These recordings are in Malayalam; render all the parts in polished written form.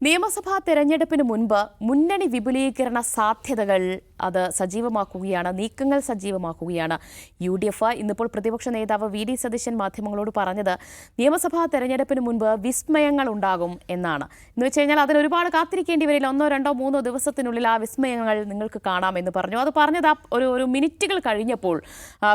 നിയമസഭാ തെരഞ്ഞെടുപ്പിന് മുൻപ് മുന്നണി വിപുലീകരണ സാധ്യതകൾ അത് സജീവമാക്കുകയാണ്, നീക്കങ്ങൾ സജീവമാക്കുകയാണ് UDF. ഇന്നിപ്പോൾ പ്രതിപക്ഷ നേതാവ് VD സതീശൻ മാധ്യമങ്ങളോട് പറഞ്ഞത് നിയമസഭാ തെരഞ്ഞെടുപ്പിന് മുൻപ് വിസ്മയങ്ങൾ ഉണ്ടാകും എന്നാണ്. എന്ന് വെച്ച് കഴിഞ്ഞാൽ അതിന് ഒരുപാട് കാത്തിരിക്കേണ്ടി വരില്ല, 1, 2, 3 ദിവസത്തിനുള്ളിൽ ആ വിസ്മയങ്ങൾ നിങ്ങൾക്ക് കാണാമെന്ന് പറഞ്ഞു. അത് പറഞ്ഞത് ഒരു മിനിറ്റുകൾ കഴിഞ്ഞപ്പോൾ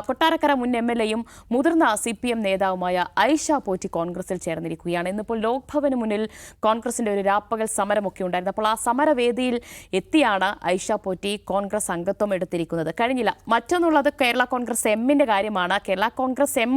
കൊട്ടാരക്കര മുൻ MLAയും മുതിർന്ന CPM നേതാവുമായ ഐഷ പോറ്റി കോൺഗ്രസിൽ ചേർന്നിരിക്കുകയാണ്. ഇന്നിപ്പോൾ ലോക്ഭവന് മുന്നിൽ കോൺഗ്രസിന്റെ ഒരു രാപ്പകൽ സമരമൊക്കെ ഉണ്ടായിരുന്നു. അപ്പോൾ ആ സമരവേദിയിൽ എത്തിയാണ് ഐഷ പോറ്റി കോൺഗ്രസ് അംഗത്വം എടുത്തിരിക്കുന്നത്. കഴിഞ്ഞില്ല. മറ്റൊന്നുള്ളത് കേരള കോൺഗ്രസ് എമ്മിന്റെ കാര്യമാണ്. കേരള കോൺഗ്രസ് എം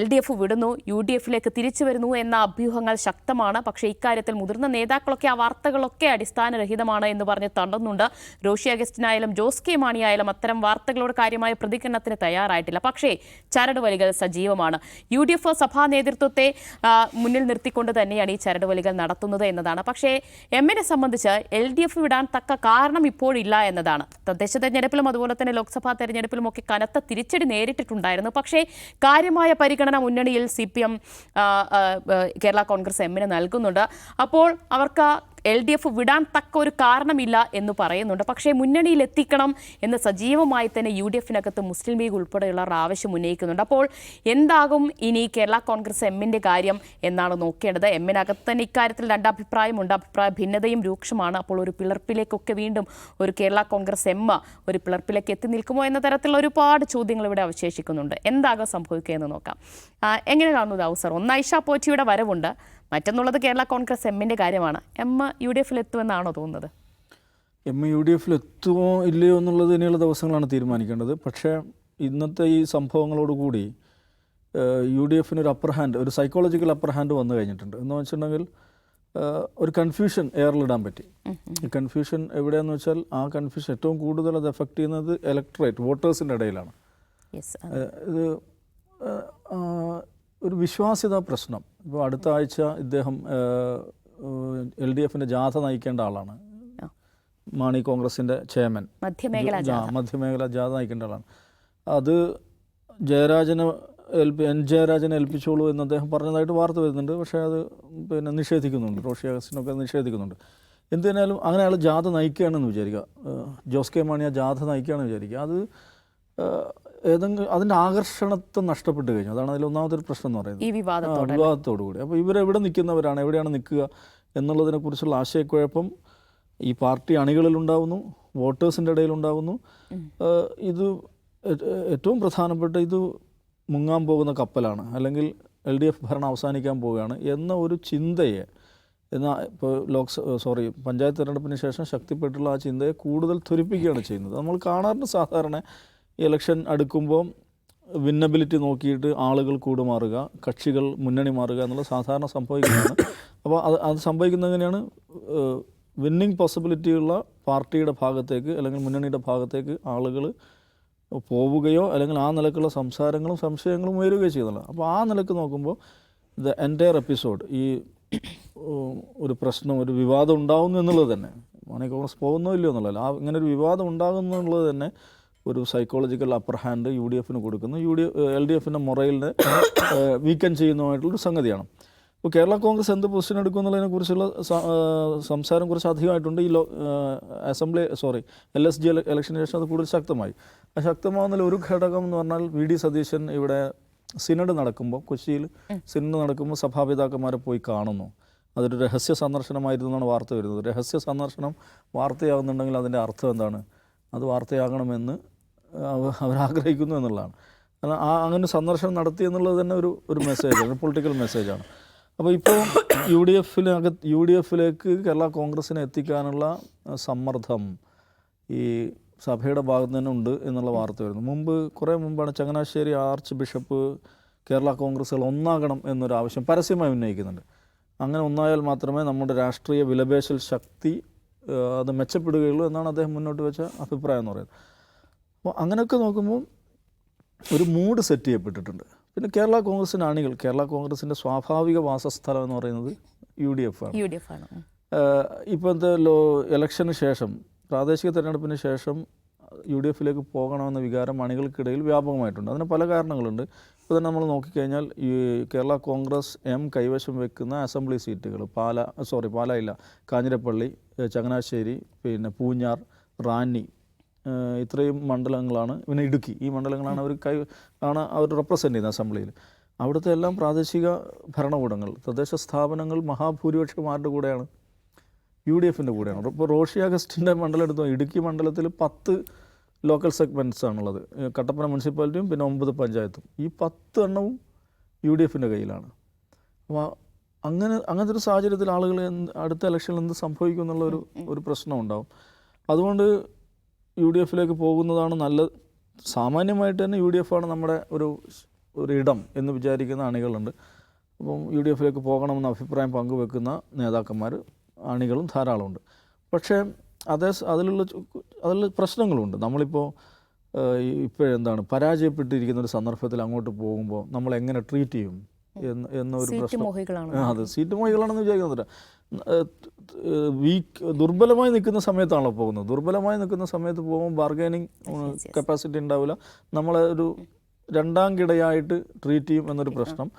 LDF വിടുന്നു, UDFിലേക്ക് തിരിച്ചു വരുന്നു എന്ന അഭ്യൂഹങ്ങൾ ശക്തമാണ്. പക്ഷേ ഇക്കാര്യത്തിൽ മുതിർന്ന നേതാക്കളൊക്കെ ആ വാർത്തകളൊക്കെ അടിസ്ഥാനരഹിതമാണ് എന്ന് പറഞ്ഞ് തള്ളുന്നുണ്ട്. റോഷി അഗസ്റ്റിനായാലും ജോസ് കെ മാണിയായാലും അത്തരം വാർത്തകളോട് കാര്യമായ പ്രതികരണത്തിന് തയ്യാറായിട്ടില്ല. പക്ഷേ ചരടുവലികൾ സജീവമാണ്. UDF സഭാ നേതൃത്വത്തെ മുന്നിൽ നിർത്തിക്കൊണ്ട് തന്നെയാണ് ഈ ചരടുവലികൾ നടത്തുന്നത് എന്നതാണ്. പക്ഷേ എമ്മിനെ സംബന്ധിച്ച് LDF വിടാൻ തക്ക കാരണം ഇപ്പോഴില്ല എന്നതാണ്. തദ്ദേശ തെരഞ്ഞെടുപ്പിലും അതുപോലെ തന്നെ ലോക്സഭാ തെരഞ്ഞെടുപ്പിലും ഒക്കെ കനത്ത തിരിച്ചടി നേരിട്ടിട്ടുണ്ടായിരുന്നു. പക്ഷേ കാര്യമായ പരിഗണന മുന്നണിയിൽ CPM കേരള കോൺഗ്രസ് എമ്മിന് നൽകുന്നുണ്ട്. അപ്പോൾ അവർക്ക് LDF വിടാൻ തക്ക ഒരു കാരണമില്ല എന്ന് പറയുന്നുണ്ട്. പക്ഷേ മുന്നണിയിൽ എത്തിക്കണം എന്ന് സജീവമായി തന്നെ UDFിനകത്ത് മുസ്ലിം ലീഗ് ഉൾപ്പെടെയുള്ളവർ ആവശ്യം ഉന്നയിക്കുന്നുണ്ട്. അപ്പോൾ എന്താകും ഇനി കേരള കോൺഗ്രസ് എമ്മിൻ്റെ കാര്യം എന്നാണ് നോക്കേണ്ടത്. എമ്മിനകത്ത് തന്നെ ഇക്കാര്യത്തിൽ രണ്ടഭിപ്രായമുണ്ട്. അഭിപ്രായ ഭിന്നതയും രൂക്ഷമാണ്. അപ്പോൾ ഒരു പിളർപ്പിലേക്കൊക്കെ വീണ്ടും ഒരു കേരള കോൺഗ്രസ് എം ഒരു പിളർപ്പിലേക്ക് എത്തി നിൽക്കുമോ എന്ന തരത്തിലുള്ള ഒരുപാട് ചോദ്യങ്ങൾ ഇവിടെ അവശേഷിക്കുന്നുണ്ട്. എന്താകും സംഭവിക്കുക എന്ന് നോക്കാം. എങ്ങനെ കാണുന്നു ദാവൂദ് സർ? ഒന്ന് ഐഷ പോറ്റിയുടെ വരവുണ്ട്, മറ്റൊന്നുള്ളത് കേരള കോൺഗ്രസ് എമ്മിൻ്റെ കാര്യമാണ്. എം UDFിൽ എത്തുമെന്നാണോ തോന്നുന്നത്? എം UDFിൽ എത്തുമോ ഇല്ലയോ എന്നുള്ളത് ഇനിയുള്ള ദിവസങ്ങളാണ് തീരുമാനിക്കേണ്ടത്. പക്ഷേ ഇന്നത്തെ ഈ സംഭവങ്ങളോടുകൂടി UDFിന് ഒരു അപ്പർ ഹാൻഡ്, ഒരു സൈക്കോളജിക്കൽ അപ്പർ ഹാൻഡ് വന്നു കഴിഞ്ഞിട്ടുണ്ട്. എന്ന് വെച്ചിട്ടുണ്ടെങ്കിൽ ഒരു കൺഫ്യൂഷൻ എയറിലിടാൻ പറ്റി. ഈ കൺഫ്യൂഷൻ എവിടെയാണെന്ന് വെച്ചാൽ ആ കൺഫ്യൂഷൻ ഏറ്റവും കൂടുതൽ അത് എഫക്റ്റ് ചെയ്യുന്നത് ഇലക്ടറേറ്റ് വോട്ടേഴ്സിൻ്റെ ഇടയിലാണ്. ഇത് ഒരു വിശ്വാസ്യത പ്രശ്നം. ഇപ്പോൾ അടുത്ത ആഴ്ച ഇദ്ദേഹം LDFിൻ്റെ ജാഥ നയിക്കേണ്ട ആളാണ്. മാണി കോൺഗ്രസിൻ്റെ ചെയർമാൻ മധ്യമേഖല ജാഥ നയിക്കേണ്ട ആളാണ്. അത് ജയരാജനെ ഏൽപ്പിച്ചോളൂ എന്ന് അദ്ദേഹം പറഞ്ഞതായിട്ട് വാർത്ത വരുന്നുണ്ട്. പക്ഷേ അത് നിഷേധിക്കുന്നുണ്ട്. റോഷി അഗസ്റ്റിനൊക്കെ നിഷേധിക്കുന്നുണ്ട്. എന്തിനാലും അങ്ങനെ അയാൾ ജാഥ നയിക്കുകയാണെന്ന് വിചാരിക്കുക, ജോസ് കെ മാണി ആ ജാഥ നയിക്കുകയാണെന്ന് വിചാരിക്കുക. അത് ഏതെങ്കിലും അതിൻ്റെ ആകർഷണത്വം നഷ്ടപ്പെട്ട് കഴിഞ്ഞു. അതാണ് അതിൽ ഒന്നാമതൊരു പ്രശ്നം എന്ന് പറയുന്നത്, ഈ വിവാദത്തോടു കൂടി. അപ്പോൾ ഇവരെവിടെ നിൽക്കുന്നവരാണ്, എവിടെയാണ് നിൽക്കുക എന്നുള്ളതിനെക്കുറിച്ചുള്ള ആശയക്കുഴപ്പം ഈ പാർട്ടി അണികളിലുണ്ടാവുന്നു, വോട്ടേഴ്സിൻ്റെ ഇടയിലുണ്ടാവുന്നു. ഇത് ഏറ്റവും പ്രധാനപ്പെട്ട ഇത് മുങ്ങാൻ പോകുന്ന കപ്പലാണ്, അല്ലെങ്കിൽ LDF ഭരണം അവസാനിക്കാൻ പോവുകയാണ് എന്ന ഒരു ചിന്തയെ ഇപ്പോൾ പഞ്ചായത്ത് തിരഞ്ഞെടുപ്പിന് ശേഷം ശക്തിപ്പെട്ടുള്ള ആ ചിന്തയെ കൂടുതൽ ത്വരിപ്പിക്കുകയാണ് ചെയ്യുന്നത്. നമ്മൾ കാണാറുണ്ട് സാധാരണ ഇലക്ഷൻ അടുക്കുമ്പോൾ വിന്നബിലിറ്റി നോക്കിയിട്ട് ആളുകൾ കൂടുമാറുക, കക്ഷികൾ മുന്നണി മാറുക എന്നുള്ളത് സാധാരണ സംഭവിക്കുന്നതാണ്. അപ്പോൾ അത് സംഭവിക്കുന്നത് എങ്ങനെയാണ്? വിന്നിങ് പോസിബിലിറ്റിയുള്ള പാർട്ടിയുടെ ഭാഗത്തേക്ക് അല്ലെങ്കിൽ മുന്നണിയുടെ ഭാഗത്തേക്ക് ആളുകൾ പോവുകയോ അല്ലെങ്കിൽ ആ നിലക്കുള്ള സംസാരങ്ങളും സംശയങ്ങളും ഉയരുകയോ ചെയ്യുന്നില്ല. അപ്പോൾ ആ നിലക്ക് നോക്കുമ്പോൾ ദ എൻറ്റയർ എപ്പിസോഡ് ഈ ഒരു പ്രശ്നം, ഒരു വിവാദം ഉണ്ടാകുന്നു എന്നുള്ളത് തന്നെ, മാണി കോൺഗ്രസ് പോകുന്നോ ഇല്ലയോ എന്നുള്ളതല്ല, ഇങ്ങനെ ഒരു വിവാദം ഉണ്ടാകുന്നു എന്നുള്ളത് തന്നെ ഒരു സൈക്കോളജിക്കൽ അപ്പർ ഹാൻഡ് UDFിന് കൊടുക്കുന്നു. LDFിൻ്റെ മൊറയിലിനെ വീക്കൻ ചെയ്യുന്നതുമായിട്ടുള്ളൊരു സംഗതിയാണ്. ഇപ്പോൾ കേരള കോൺഗ്രസ് എന്ത് പൊസിഷൻ എടുക്കും എന്നുള്ളതിനെക്കുറിച്ചുള്ള സംസാരം കുറച്ച് അധികമായിട്ടുണ്ട്. ഈ LSG ഇലക്ഷന് ശേഷം അത് കൂടുതൽ ശക്തമായി. ആ ശക്തമാകുന്നതിൽ ഒരു ഘടകം എന്ന് പറഞ്ഞാൽ VD സതീശൻ ഇവിടെ സിനഡ് നടക്കുമ്പോൾ, കൊച്ചിയിൽ സിനഡ് നടക്കുമ്പോൾ സഭാപിതാക്കന്മാരെ പോയി കാണുന്നു. അതൊരു രഹസ്യ സന്ദർശനമായിരുന്നു എന്നാണ് വാർത്ത വരുന്നത്. രഹസ്യ സന്ദർശനം വാർത്തയാകുന്നുണ്ടെങ്കിൽ അതിൻ്റെ അർത്ഥം എന്താണ്? അത് വാർത്തയാകണമെന്ന് അവരാഗ്രഹിക്കുന്നു എന്നുള്ളതാണ്. കാരണം അങ്ങനെ സന്ദർശനം നടത്തി എന്നുള്ളത് തന്നെ ഒരു മെസ്സേജാണ്, പൊളിറ്റിക്കൽ മെസ്സേജാണ്. അപ്പോൾ ഇപ്പോൾ UDFിലേക്ക് കേരള കോൺഗ്രസിനെ എത്തിക്കാനുള്ള സമ്മർദ്ദം ഈ സഭയുടെ ഭാഗത്ത് തന്നെ ഉണ്ട് എന്നുള്ള വാർത്ത വരുന്നു. കുറേ മുമ്പാണ് ചങ്ങനാശ്ശേരി ആർച്ച് ബിഷപ്പ് കേരള കോൺഗ്രസുകൾ ഒന്നാകണം എന്നൊരു ആവശ്യം പരസ്യമായി ഉന്നയിക്കുന്നുണ്ട്. അങ്ങനെ ഒന്നായാൽ മാത്രമേ നമ്മുടെ രാഷ്ട്രീയ വിലപേശൽ ശക്തി അത് മെച്ചപ്പെടുകയുള്ളൂ എന്നാണ് അദ്ദേഹം മുന്നോട്ട് വെച്ച അഭിപ്രായം എന്ന് പറയുന്നത്. അപ്പോൾ അങ്ങനെയൊക്കെ നോക്കുമ്പോൾ ഒരു മൂഡ് സെറ്റ് ചെയ്യപ്പെട്ടിട്ടുണ്ട്. പിന്നെ കേരള കോൺഗ്രസിൻ്റെ അണികൾ, കേരള കോൺഗ്രസിൻ്റെ സ്വാഭാവിക വാസസ്ഥലം എന്ന് പറയുന്നത് UDF ആണ്. ഇപ്പോഴത്തെ ഇലക്ഷന് ശേഷം, പ്രാദേശിക തെരഞ്ഞെടുപ്പിന് ശേഷം UDFിലേക്ക് പോകണമെന്ന വികാരം അണികൾക്കിടയിൽ വ്യാപകമായിട്ടുണ്ട്. അതിന് പല കാരണങ്ങളുണ്ട്. ഇപ്പോൾ തന്നെ നമ്മൾ നോക്കിക്കഴിഞ്ഞാൽ ഈ കേരള കോൺഗ്രസ് കൈവശം വെക്കുന്ന അസംബ്ലി സീറ്റുകൾ പാലായില്ല, കാഞ്ഞിരപ്പള്ളി, ചങ്ങനാശ്ശേരി, പിന്നെ പൂഞ്ഞാർ, റാന്നി, ഇത്രയും മണ്ഡലങ്ങളാണ്, പിന്നെ ഇടുക്കി, ഈ മണ്ഡലങ്ങളാണ് അവർ റെപ്രസെൻ്റ് ചെയ്യുന്നത് അസംബ്ലിയിൽ. അവിടുത്തെ എല്ലാം പ്രാദേശിക ഭരണകൂടങ്ങൾ, തദ്ദേശ സ്ഥാപനങ്ങൾ മഹാഭൂരിപക്ഷം ആരുടെ കൂടെയാണ്? UDFൻ്റെ കൂടെയാണ്. ഇപ്പോൾ റോഷി അഗസ്റ്റിൻ്റെ മണ്ഡലം എടുത്തോ, ഇടുക്കി മണ്ഡലത്തിൽ 10 ലോക്കൽ സെഗ്മെൻറ്റ്സ് ആണുള്ളത്. കട്ടപ്പന മുനിസിപ്പാലിറ്റിയും പിന്നെ 9 പഞ്ചായത്തും. ഈ 10 എണ്ണവും UDFൻ്റെ കയ്യിലാണ്. അപ്പോൾ അങ്ങനത്തെ ഒരു സാഹചര്യത്തിൽ ആളുകൾ അടുത്ത ഇലക്ഷനിൽ എന്ത് സംഭവിക്കും എന്നുള്ള ഒരു പ്രശ്നം ഉണ്ടാവും. അതുകൊണ്ട് UDFിലേക്ക് പോകുന്നതാണ് നല്ലത്. സാമാന്യമായിട്ട് തന്നെ UDF ആണ് നമ്മുടെ ഒരു ഇടം എന്ന് വിചാരിക്കുന്ന അണികളുണ്ട്. അപ്പം UDFിലേക്ക് പോകണമെന്ന അഭിപ്രായം പങ്കുവെക്കുന്ന നേതാക്കന്മാർ, അണികളും ധാരാളമുണ്ട്. പക്ഷേ അതിലുള്ള പ്രശ്നങ്ങളുണ്ട്. നമ്മളിപ്പോൾ ഇപ്പോഴെന്താണ് പരാജയപ്പെട്ടിരിക്കുന്ന ഒരു സന്ദർഭത്തിൽ അങ്ങോട്ട് പോകുമ്പോൾ നമ്മൾ എങ്ങനെ ട്രീറ്റ് ചെയ്യും എന്നൊരു പ്രശ്നം. അതെ, സീറ്റ് മോഹികളാണെന്ന് വിചാരിക്കുന്നില്ല. ദുർബലമായി നിൽക്കുന്ന സമയത്താണല്ലോ പോകുന്നത്. ദുർബലമായി നിൽക്കുന്ന സമയത്ത് പോകുമ്പോൾ ബാർഗൈനിങ് കപ്പാസിറ്റി ഉണ്ടാവില്ല. നമ്മളെ ഒരു രണ്ടാം കിടയായിട്ട് ട്രീറ്റ് ചെയ്യും എന്നൊരു പ്രശ്നം.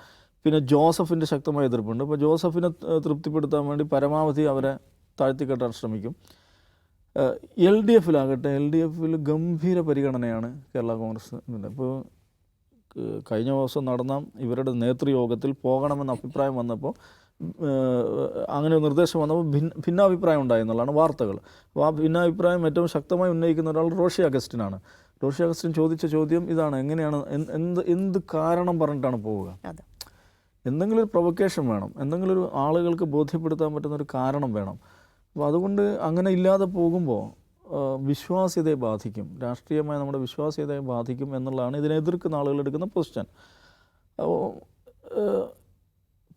പിന്നെ ജോസഫിൻ്റെ ശക്തമായ എതിർപ്പുണ്ട്. അപ്പോൾ ജോസഫിനെ തൃപ്തിപ്പെടുത്താൻ വേണ്ടി പരമാവധി അവരെ താഴ്ത്തിക്കെട്ടാൻ ശ്രമിക്കും. LDFിലാകട്ടെ, LDFിൽ ഗംഭീര പരിഗണനയാണ് കേരള കോൺഗ്രസ്. ഇപ്പോൾ കഴിഞ്ഞ ദിവസം നടന്ന ഇവരുടെ നേതൃയോഗത്തിൽ പോകണമെന്ന അഭിപ്രായം വന്നപ്പോൾ, അങ്ങനെ ഒരു നിർദ്ദേശം വന്നപ്പോൾ ഭിന്നാഭിപ്രായം ഉണ്ടായി എന്നുള്ളതാണ് വാർത്തകൾ. അപ്പോൾ ആ ഭിന്നാഭിപ്രായം ഏറ്റവും ശക്തമായി ഉന്നയിക്കുന്ന ഒരാൾ റോഷി അഗസ്റ്റിനാണ്. റോഷി അഗസ്റ്റിൻ ചോദിച്ച ചോദ്യം ഇതാണ്: എങ്ങനെയാണ്, എന്ത് കാരണം പറഞ്ഞിട്ടാണ് പോവുക? എന്തെങ്കിലും ഒരു പ്രൊവക്കേഷൻ വേണം, എന്തെങ്കിലും ഒരു ആളുകൾക്ക് ബോധ്യപ്പെടുത്താൻ പറ്റുന്നൊരു കാരണം വേണം. അപ്പോൾ അതുകൊണ്ട് അങ്ങനെ ഇല്ലാതെ പോകുമ്പോൾ വിശ്വാസ്യതയെ ബാധിക്കും, രാഷ്ട്രീയമായി നമ്മുടെ വിശ്വാസ്യതയെ ബാധിക്കും എന്നുള്ളതാണ് ഇതിനെ എതിർക്കുന്ന ആളുകൾ എടുക്കുന്ന പൊസിഷൻ. അപ്പോൾ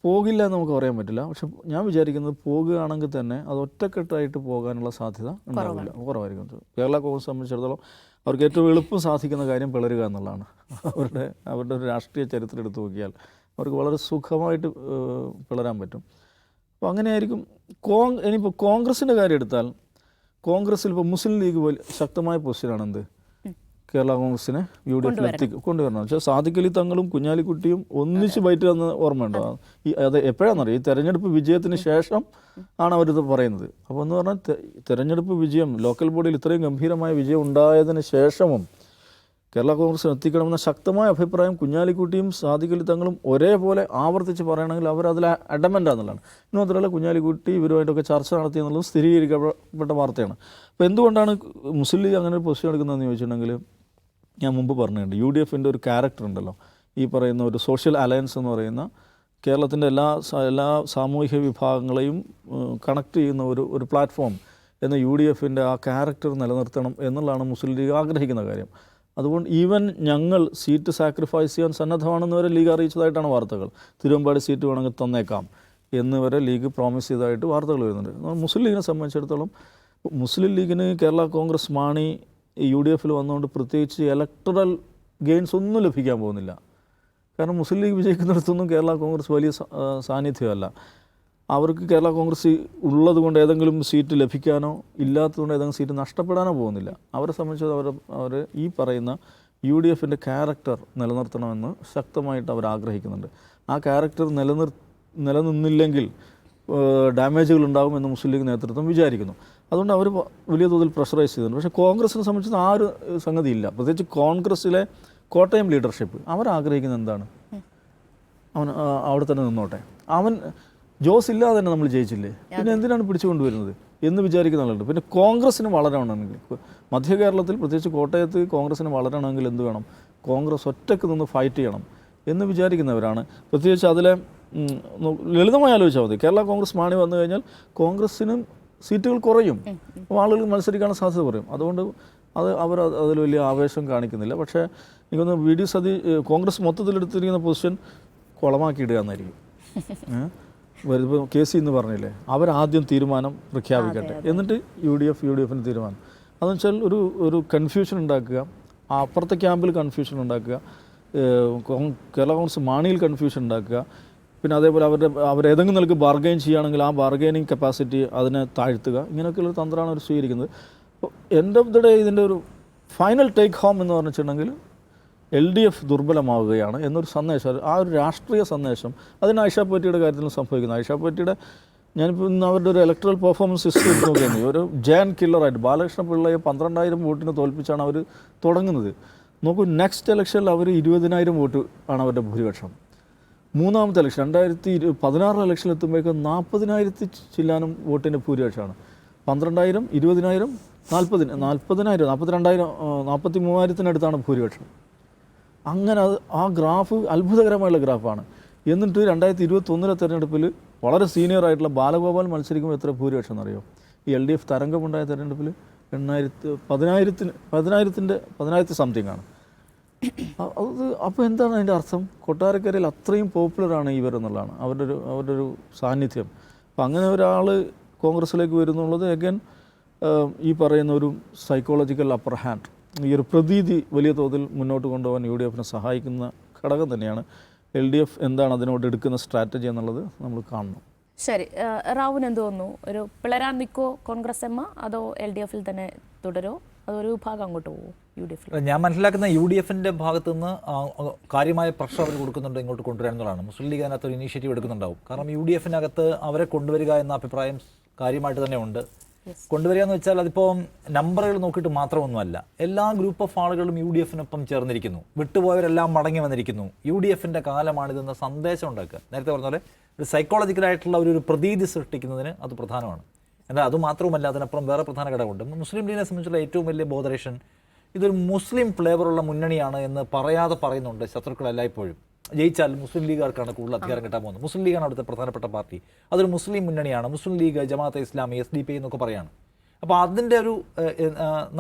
പോകില്ല എന്ന് നമുക്ക് പറയാൻ പറ്റില്ല. പക്ഷെ ഞാൻ വിചാരിക്കുന്നത് പോകുകയാണെങ്കിൽ തന്നെ അത് ഒറ്റക്കെട്ടായിട്ട് പോകാനുള്ള സാധ്യത ഉണ്ടാവില്ല, കുറവായിരിക്കും. കേരള കോൺഗ്രസ് സംബന്ധിച്ചിടത്തോളം അവർക്ക് ഏറ്റവും എളുപ്പം സാധിക്കുന്ന കാര്യം പിളരുക എന്നുള്ളതാണ്. അവരുടെ ഒരു രാഷ്ട്രീയ ചരിത്രം എടുത്തു നോക്കിയാൽ അവർക്ക് വളരെ സുഖമായിട്ട് പിളരാൻ പറ്റും. അപ്പോൾ അങ്ങനെയായിരിക്കും. ഇനിയിപ്പോൾ കോൺഗ്രസിൻ്റെ കാര്യം എടുത്താൽ, കോൺഗ്രസ്സിൽ ഇപ്പോൾ മുസ്ലിം ലീഗ് ശക്തമായ പൊസിഷനാണ് എന്ത് കേരള കോൺഗ്രസിനെ UDFിലെത്തി കൊണ്ടുവരണം. പക്ഷേ സാദിഖ് അലി തങ്ങളും കുഞ്ഞാലിക്കുട്ടിയും ഒന്നിച്ച് ബൈറ്റ് തന്ന ഓർമ്മയുണ്ടോ? അത് എപ്പോഴാണെന്നറിയാം, ഈ തെരഞ്ഞെടുപ്പ് വിജയത്തിന് ശേഷം ആണ് അവരിത് പറയുന്നത്. അപ്പോൾ എന്ന് പറഞ്ഞാൽ തെരഞ്ഞെടുപ്പ് വിജയം, ലോക്കൽ ബോഡിയിൽ ഇത്രയും ഗംഭീരമായ വിജയം ഉണ്ടായതിന് ശേഷവും കേരള കോൺഗ്രസിന് എത്തിക്കണമെന്ന ശക്തമായ അഭിപ്രായം കുഞ്ഞാലിക്കുട്ടിയും സാദിഖ് അലി തങ്ങളും ഒരേപോലെ ആവർത്തിച്ച് പറയണമെങ്കിൽ അവരതിൽ അഡമൻ്റാന്നുള്ളതാണ്. ഇന്ന് മാത്രമല്ല, കുഞ്ഞാലിക്കുട്ടി ഇവരുമായിട്ടൊക്കെ ചർച്ച നടത്തിയെന്നുള്ളത് സ്ഥിരീകരിക്കപ്പെട്ട വാർത്തയാണ്. അപ്പോൾ എന്തുകൊണ്ടാണ് മുസ്ലിം ലീഗ് അങ്ങനെ ഒരു പൊസിഷൻ എടുക്കുന്നതെന്ന് ചോദിച്ചിട്ടുണ്ടെങ്കിൽ, ഞാൻ മുമ്പ് പറഞ്ഞിട്ടുണ്ട്, UDFിൻ്റെ ഒരു ക്യാരക്ടർ ഉണ്ടല്ലോ, ഈ പറയുന്ന ഒരു സോഷ്യൽ അലയൻസ് എന്ന് പറയുന്ന കേരളത്തിൻ്റെ എല്ലാ സാമൂഹിക വിഭാഗങ്ങളെയും കണക്ട് ചെയ്യുന്ന ഒരു പ്ലാറ്റ്ഫോം എന്ന UDFിൻ്റെ ആ ക്യാരക്ടർ നിലനിർത്തണം എന്നുള്ളതാണ് മുസ്ലിം ലീഗ് ആഗ്രഹിക്കുന്ന കാര്യം. അതുകൊണ്ട് ഈവൻ ഞങ്ങൾ സീറ്റ് സാക്രിഫൈസ് ചെയ്യാൻ സന്നദ്ധമാണെന്ന് വരെ ലീഗ് അറിയിച്ചതായിട്ടാണ് വാർത്തകൾ. തിരുവമ്പാടി സീറ്റ് വേണമെങ്കിൽ തന്നേക്കാം എന്ന് വരെ ലീഗ് പ്രോമിസ് ചെയ്തതായിട്ട് വാർത്തകൾ വരുന്നുണ്ട്. മുസ്ലിം ലീഗിനെ സംബന്ധിച്ചിടത്തോളം, മുസ്ലിം ലീഗിന് കേരള കോൺഗ്രസ് മാണി UDFിൽ വന്നുകൊണ്ട് പ്രത്യേകിച്ച് ഇലക്ടറൽ ഗെയിൻസ് ഒന്നും ലഭിക്കാൻ പോകുന്നില്ല. കാരണം മുസ്ലിം ലീഗ് വിജയിക്കുന്നിടത്തൊന്നും കേരള കോൺഗ്രസ് വലിയ സാന്നിധ്യമല്ല. അവർക്ക് കേരള കോൺഗ്രസ് ഉള്ളത് കൊണ്ട് ഏതെങ്കിലും സീറ്റ് ലഭിക്കാനോ ഇല്ലാത്തതുകൊണ്ട് ഏതെങ്കിലും സീറ്റ് നഷ്ടപ്പെടാനോ പോകുന്നില്ല. അവരെ സംബന്ധിച്ച് അവർ ഈ പറയുന്ന UDFിൻ്റെ ക്യാരക്ടർ നിലനിർത്തണമെന്ന് ശക്തമായിട്ട് അവർ ആഗ്രഹിക്കുന്നുണ്ട്. ആ ക്യാരക്ടർ നിലനിന്നില്ലെങ്കിൽ ഡാമേജുകൾ ഉണ്ടാകുമെന്ന് മുസ്ലിം ലീഗ് നേതൃത്വം വിചാരിക്കുന്നു. അതുകൊണ്ട് അവർ വലിയ തോതിൽ പ്രഷറൈസ് ചെയ്തിട്ടുണ്ട്. പക്ഷേ കോൺഗ്രസിനെ സംബന്ധിച്ച് ആ ഒരു സംഗതിയില്ല. പ്രത്യേകിച്ച് കോൺഗ്രസ്സിലെ കോട്ടയം ലീഡർഷിപ്പ് അവരാഗ്രഹിക്കുന്നത് എന്താണ്? അവൻ അവിടെ തന്നെ നിന്നോട്ടെ, അവൻ ജോസ് ഇല്ലാതെ തന്നെ നമ്മൾ ജയിച്ചില്ലേ, പിന്നെ എന്തിനാണ് പിടിച്ചുകൊണ്ടുവരുന്നത് എന്ന് വിചാരിക്കുന്ന ആളുണ്ട്. പിന്നെ കോൺഗ്രസ്സിന് വളരണമെങ്കിൽ, മധ്യ കേരളത്തിൽ പ്രത്യേകിച്ച് കോട്ടയത്ത് കോൺഗ്രസ്സിന് വളരണമെങ്കിൽ എന്ത് വേണം? കോൺഗ്രസ് ഒറ്റയ്ക്ക് നിന്ന് ഫൈറ്റ് ചെയ്യണം എന്ന് വിചാരിക്കുന്നവരാണ്. പ്രത്യേകിച്ച് അതിലെ ലളിതമായി ആലോചിച്ചാൽ മതി, കേരള കോൺഗ്രസ് മാണി വന്നു കഴിഞ്ഞാൽ കോൺഗ്രസ്സിനും സീറ്റുകൾ കുറയും, അപ്പോൾ ആളുകൾ മത്സരിക്കാനുള്ള സാധ്യത കുറയും. അതുകൊണ്ട് അവർ അതിൽ വലിയ ആവേശം കാണിക്കുന്നില്ല. പക്ഷേ എനിക്കൊന്ന് VD സതീശൻ കോൺഗ്രസ് മൊത്തത്തിലെടുത്തിരിക്കുന്ന പൊസിഷൻ കുളമാക്കിയിടുക എന്നായിരിക്കും. വരുമ്പോൾ KC എന്ന് പറഞ്ഞില്ലേ, അവരാദ്യം തീരുമാനം പ്രഖ്യാപിക്കട്ടെ, എന്നിട്ട് UDFിന് തീരുമാനം. അതെന്ന് വെച്ചാൽ ഒരു കൺഫ്യൂഷൻ ഉണ്ടാക്കുക, അപ്പുറത്തെ ക്യാമ്പിൽ കൺഫ്യൂഷൻ ഉണ്ടാക്കുക, കേരള കോൺഗ്രസ് മാണിയിൽ കൺഫ്യൂഷൻ ഉണ്ടാക്കുക, പിന്നെ അതേപോലെ അവരേതെങ്കിലും നിലക്ക് ബാർഗെയിൻ ചെയ്യുകയാണെങ്കിൽ ആ ബാർഗെയിനിങ് കപ്പാസിറ്റി അതിനെ താഴ്ത്തുക. ഇങ്ങനെയൊക്കെയുള്ളൊരു തന്ത്രമാണ് അവർ സ്വീകരിക്കുന്നത്. അപ്പോൾ എൻഡ് ഓഫ് ദി ഡേ ഇതിൻ്റെ ഒരു ഫൈനൽ ടേക്ക് ഹോം എന്ന് പറഞ്ഞിട്ടുണ്ടെങ്കിൽ LDF ദുർബലമാവുകയാണ് എന്നൊരു സന്ദേശം, ആ ഒരു രാഷ്ട്രീയ സന്ദേശം അതിന് ആയിഷ പോറ്റിയുടെ കാര്യത്തിൽ സംഭവിക്കുന്നു. ആയിഷ പോറ്റിയുടെ ഞാനിപ്പോൾ ഇന്ന് അവരുടെ ഒരു ഇലക്ട്രൽ പെർഫോമൻസ് ഹിസ്റ്ററി നോക്കുകയാണ്. ഒരു ജയൻ കില്ലറായിട്ട് ബാലകൃഷ്ണ പിള്ളയെ 12,000 വോട്ടിന് തോൽപ്പിച്ചാണ് അവർ തുടങ്ങുന്നത്. നോക്കൂ, നെക്സ്റ്റ് ഇലക്ഷനിൽ അവർ 20,000 വോട്ട് ആണ് അവരുടെ ഭൂരിപക്ഷം. മൂന്നാമത്തെ ഇലക്ഷൻ 2016 ഇലക്ഷൻ എത്തുമ്പോഴേക്കും 40,000 ചില്ലാനും വോട്ടിൻ്റെ ഭൂരിപക്ഷമാണ്. 12,000, 20,000, 40,000, 42,000, 43,000 ഭൂരിപക്ഷം. അങ്ങനെ ആ ഗ്രാഫ് അത്ഭുതകരമായുള്ള ഗ്രാഫാണ്. എന്നിട്ട് 2021 തെരഞ്ഞെടുപ്പിൽ വളരെ സീനിയർ ആയിട്ടുള്ള ബാലഗോപാൽ മത്സരിക്കുമ്പോൾ എത്ര ഭൂരിപക്ഷം എന്നറിയോ? ഈ LDF തരംഗമുണ്ടായ തെരഞ്ഞെടുപ്പിൽ 10,000 സംതിങ് ആണ്. അത് അപ്പോൾ എന്താണ് അതിൻ്റെ അർത്ഥം? കൊട്ടാരക്കരയിൽ അത്രയും പോപ്പുലറാണ് ഇവരെന്നുള്ളതാണ് അവരുടെ ഒരു സാന്നിധ്യം. അപ്പം അങ്ങനെ ഒരാൾ കോൺഗ്രസ്സിലേക്ക് വരുന്നുള്ളത് അഗൈൻ ഈ പറയുന്ന ഒരു സൈക്കോളജിക്കൽ അപ്പർ ഹാൻഡ്, ഈ ഒരു പ്രതീതി വലിയ തോതിൽ മുന്നോട്ട് കൊണ്ടുപോകാൻ UDFനെ സഹായിക്കുന്ന ഘടകം തന്നെയാണ്. LDF എന്താണ് അതിനോട് എടുക്കുന്ന സ്ട്രാറ്റജി എന്നുള്ളത് നമ്മൾ കാണണം. ശരി, റാവുന് എന്ത് തോന്നുന്നു? ഒരു പിളരാൻ നിൽക്കോ കോൺഗ്രസ് എമ്മ, അതോ LDFൽ തന്നെ തുടരോ, അതൊരു വിഭാഗം അങ്ങോട്ട് പോകുമോ UDFൽ? ഞാൻ മനസ്സിലാക്കുന്ന UDFൻ്റെ ഭാഗത്തു നിന്ന് കാര്യമായ പ്രഷർ അവർ കൊടുക്കുന്നുണ്ട് ഇങ്ങോട്ട് കൊണ്ടുവരാൻ എന്നുള്ളതാണ്. മുസ്ലിം ലീഗ് അതിനകത്ത് ഒരു ഇനീഷ്യേറ്റീവ് എടുക്കുന്നുണ്ടാവും. കാരണം UDFനകത്ത് അവരെ കൊണ്ടുവരിക എന്ന അഭിപ്രായം കാര്യമായിട്ട് തന്നെ ഉണ്ട്. കൊണ്ടുവരിക എന്ന് വെച്ചാൽ അതിപ്പോൾ നമ്പറുകൾ നോക്കിയിട്ട് മാത്രമൊന്നുമല്ല, എല്ലാ ഗ്രൂപ്പ് ഓഫ് ആളുകളും UDFനൊപ്പം ചേർന്നിരിക്കുന്നു, വിട്ടുപോയവരെല്ലാം മടങ്ങി വന്നിരിക്കുന്നു, UDFൻ്റെ കാലമാണിതെന്ന സന്ദേശം ഉണ്ടാക്കുക. നേരത്തെ പറഞ്ഞ പോലെ ഒരു സൈക്കോളജിക്കലായിട്ടുള്ള ഒരു പ്രതീതി സൃഷ്ടിക്കുന്നതിന് അത് പ്രധാനമാണ്. എന്നാൽ അതുമാത്രവുമല്ല, അതിനപ്പുറം വേറെ പ്രധാന ഘടകമുണ്ട്. മുസ്ലിം ലീഗിനെ സംബന്ധിച്ചുള്ള ഏറ്റവും വലിയ ബോധറേഷൻ ഇതൊരു മുസ്ലിം ഫ്ലേവറുള്ള മുന്നണിയാണ് എന്ന് പറയാതെ പറയുന്നുണ്ട് ശത്രുക്കളെല്ലാം. ഇപ്പോഴും ജയിച്ചാൽ മുസ്ലിം ലീഗുകാർക്കാണ് കൂടുതൽ അധികാരം കിട്ടാൻ പോകുന്നത്. മുസ്ലിം ലീഗാണ് അവിടുത്തെ പ്രധാനപ്പെട്ട പാർട്ടി, അതൊരു മുസ്ലിം മുന്നണിയാണ്. മുസ്ലിം ലീഗ്, ജമാഅത്തെ ഇസ്ലാമി, SDP എന്നൊക്കെ പറയാണ്. അപ്പോൾ അതിൻ്റെ ഒരു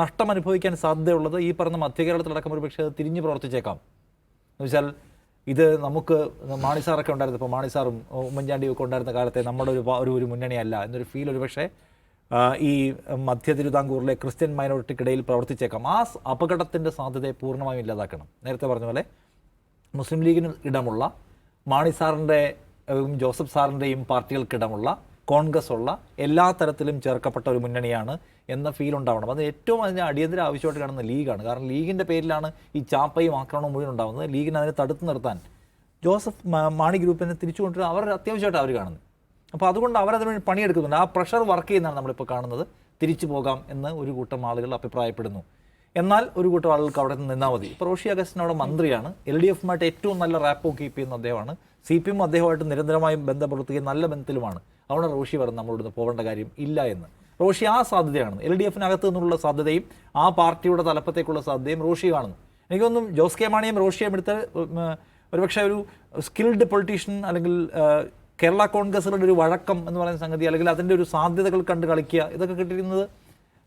നഷ്ടം അനുഭവിക്കാൻ സാധ്യതയുള്ളത് ഈ പറഞ്ഞ മധ്യകേരളത്തിലടക്കം ഒരു പക്ഷേ തിരിഞ്ഞ് പ്രവർത്തിച്ചേക്കാം. എന്ന് വെച്ചാൽ ഇത് നമുക്ക് മാണിസാറൊക്കെ ഉണ്ടായിരുന്നു, ഇപ്പോൾ മാണിസാറും ഉമ്മൻചാണ്ടിയും ഒക്കെ ഉണ്ടായിരുന്ന കാലത്തെ നമ്മുടെ ഒരു മുന്നണിയല്ല എന്നൊരു ഫീൽ ഒരു പക്ഷേ ഈ മധ്യ തിരുവിതാംകൂറിലെ ക്രിസ്ത്യൻ മൈനോറിറ്റിക്കിടയിൽ പ്രവർത്തിച്ചേക്കാം. ആ അപകടത്തിൻ്റെ സാധ്യതയെ പൂർണ്ണമായും ഇല്ലാതാക്കണം. നേരത്തെ പറഞ്ഞ പോലെ മുസ്ലിം ലീഗിന് ഇടമുള്ള, മാണിസാറിൻ്റെയും ജോസഫ് സാറിൻ്റെയും പാർട്ടികൾക്കിടമുള്ള, കോൺഗ്രസ് ഉള്ള എല്ലാ തരത്തിലും ചേർക്കപ്പെട്ട ഒരു മുന്നണിയാണ് എന്ന ഫീൽ ഉണ്ടാവണം. അത് ഏറ്റവും അതിന് അടിയന്തര ആവശ്യമായിട്ട് കാണുന്ന ലീഗാണ്. കാരണം ലീഗിൻ്റെ പേരിലാണ് ഈ ചാപ്പയും ആക്രമണവും മുഴുവൻ ഉണ്ടാകുന്നത്. ലീഗിനെ അതിനെ തടുത്തു നിർത്താൻ ജോസഫ് മാണി ഗ്രൂപ്പിനെ തിരിച്ചു കൊണ്ടുവരാൻ അവർ അത്യാവശ്യമായിട്ട് അവർ കാണുന്നത്. അപ്പോൾ അതുകൊണ്ട് അവരതിന് വേണ്ടി പണിയെടുക്കുന്നുണ്ട്. ആ പ്രഷർ വർക്ക് ചെയ്യുന്നതാണ് നമ്മളിപ്പോൾ കാണുന്നത്. തിരിച്ചു പോകാം എന്ന് ഒരു കൂട്ടം ആളുകൾ അഭിപ്രായപ്പെടുന്നു. എന്നാൽ ഒരു കൂട്ടം ആളുകൾക്ക് അവിടെ നിന്ന് നിന്നാൽ മതി. ഇപ്പോൾ റോഷി അഗസ്റ്റിൻ അവിടെ മന്ത്രിയാണ്, LDFുമായിട്ട് ഏറ്റവും നല്ല റാപ്പോ കീപ്പ് ചെയ്യുന്ന അദ്ദേഹമാണ്. CPM അദ്ദേഹമായിട്ട് നിരന്തരമായും ബന്ധപ്പെടുത്തുകയും നല്ല ബന്ധത്തിലുമാണ്. അവിടെ റോഷി പറഞ്ഞ് നമ്മളോട് പോകേണ്ട കാര്യം ഇല്ല എന്ന്. റോഷി ആ സാധ്യതയാണ്, LDFനകത്ത് നിന്നുള്ള സാധ്യതയും ആ പാർട്ടിയുടെ തലപ്പത്തേക്കുള്ള സാധ്യതയും റോഷി കാണുന്നു. എനിക്കൊന്നും ജോസ് കെ മാണിയും റോഷിയും എടുത്ത് ഒരുപക്ഷെ ഒരു സ്കിൽഡ് പൊളിറ്റീഷ്യൻ അല്ലെങ്കിൽ കേരള കോൺഗ്രസിലുള്ള ഒരു വഴക്കം എന്ന് പറയുന്ന സംഗതി, അല്ലെങ്കിൽ അതിൻ്റെ ഒരു സാധ്യതകൾ കണ്ട് കളിക്കുക, ഇതൊക്കെ കിട്ടിയിരിക്കുന്നത്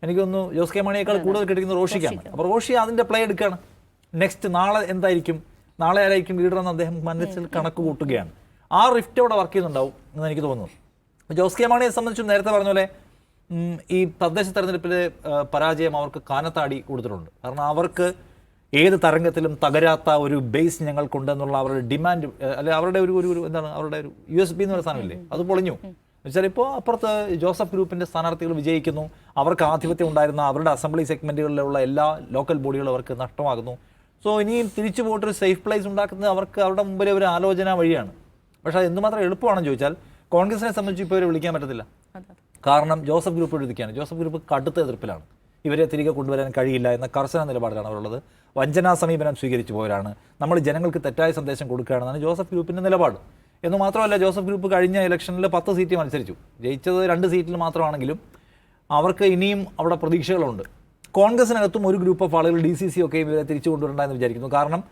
എനിക്കൊന്ന് ജോസ് കെ മാണിയേക്കാൾ കൂടുതൽ കിട്ടിയിരിക്കുന്നത് റോഷിക്കാണ്. അപ്പോൾ റോഷി അതിൻ്റെ പ്ലേ എടുക്കുകയാണ്. നെക്സ്റ്റ് നാളെ എന്തായിരിക്കും, നാളെ ആരായിരിക്കും ലീഡറെന്ന് അദ്ദേഹം മനസ്സിൽ കണക്ക് കൂട്ടുകയാണ്. ആ റിഫ്റ്റ് അവിടെ വർക്ക് ചെയ്യുന്നുണ്ടാവും എന്ന് എനിക്ക് തോന്നുന്നു. ജോസ് കെ മാണിയെ സംബന്ധിച്ചും നേരത്തെ പറഞ്ഞ പോലെ ഈ തദ്ദേശ തെരഞ്ഞെടുപ്പിലെ പരാജയം അവർക്ക് കാനത്താടി കൊടുത്തിട്ടുണ്ട്. കാരണം അവർക്ക് ഏത് തരംഗത്തിലും തകരാത്ത ഒരു ബേസ് ഞങ്ങൾക്കുണ്ടെന്നുള്ള അവരുടെ ഡിമാൻഡ്, അല്ലെ അവരുടെ ഒരു എന്താണ് അവരുടെ ഒരു USB എന്ന് പറയുന്ന സാധനമില്ലേ, അത് പൊളിഞ്ഞു. എന്നുവെച്ചാൽ ഇപ്പോൾ അപ്പുറത്ത് ജോസഫ് ഗ്രൂപ്പിൻ്റെ സ്ഥാനാർത്ഥികൾ വിജയിക്കുന്നു, അവർക്ക് ആധിപത്യം ഉണ്ടായിരുന്ന അവരുടെ അസംബ്ലി സെഗ്മെൻറ്റുകളിലുള്ള എല്ലാ ലോക്കൽ ബോഡികളും അവർക്ക് നഷ്ടമാകുന്നു. സോ ഇനിയും തിരിച്ചു പോയിട്ടൊരു സേഫ് പ്ലേസ് ഉണ്ടാക്കുന്നത് അവർക്ക് അവരുടെ മുമ്പിലെ ഒരു ആലോചന വഴിയാണ്. പക്ഷേ അത് എന്തുമാത്രം എളുപ്പമാണെന്ന് ചോദിച്ചാൽ കോൺഗ്രസിനെ സംബന്ധിച്ച് ഇപ്പോൾ ഇവരെ വിളിക്കാൻ പറ്റത്തില്ല. കാരണം ജോസഫ് ഗ്രൂപ്പ് എഴുതിക്കുകയാണ്. ജോസഫ് ഗ്രൂപ്പ് കടുത്ത എതിർപ്പിലാണ്. ഇവരെ തിരികെ കൊണ്ടുവരാൻ കഴിയില്ല എന്ന കർശന നിലപാടിലാണ് അവരുള്ളത്. വഞ്ചനാ സമീപനം സ്വീകരിച്ചു പോയവരാണ്, നമ്മൾ ജനങ്ങൾക്ക് തെറ്റായ സന്ദേശം കൊടുക്കുകയാണെന്നാണ് ജോസഫ് ഗ്രൂപ്പിൻ്റെ നിലപാട്. എന്ന് മാത്രമല്ല, ജോസഫ് ഗ്രൂപ്പ് കഴിഞ്ഞ ഇലക്ഷനിൽ 10 സീറ്റ് മത്സരിച്ചു, ജയിച്ചത് 2 സീറ്റിൽ മാത്രമാണെങ്കിലും അവർക്ക് ഇനിയും അവിടെ പ്രതീക്ഷകളുണ്ട്. കോൺഗ്രസിനകത്തും ഒരു ഗ്രൂപ്പ് ഓഫ് ആളുകൾ DCC ഒക്കെ ഇവരെ തിരിച്ചു കൊണ്ടുവരണ്ട എന്ന് വിചാരിക്കുന്നു. കാരണം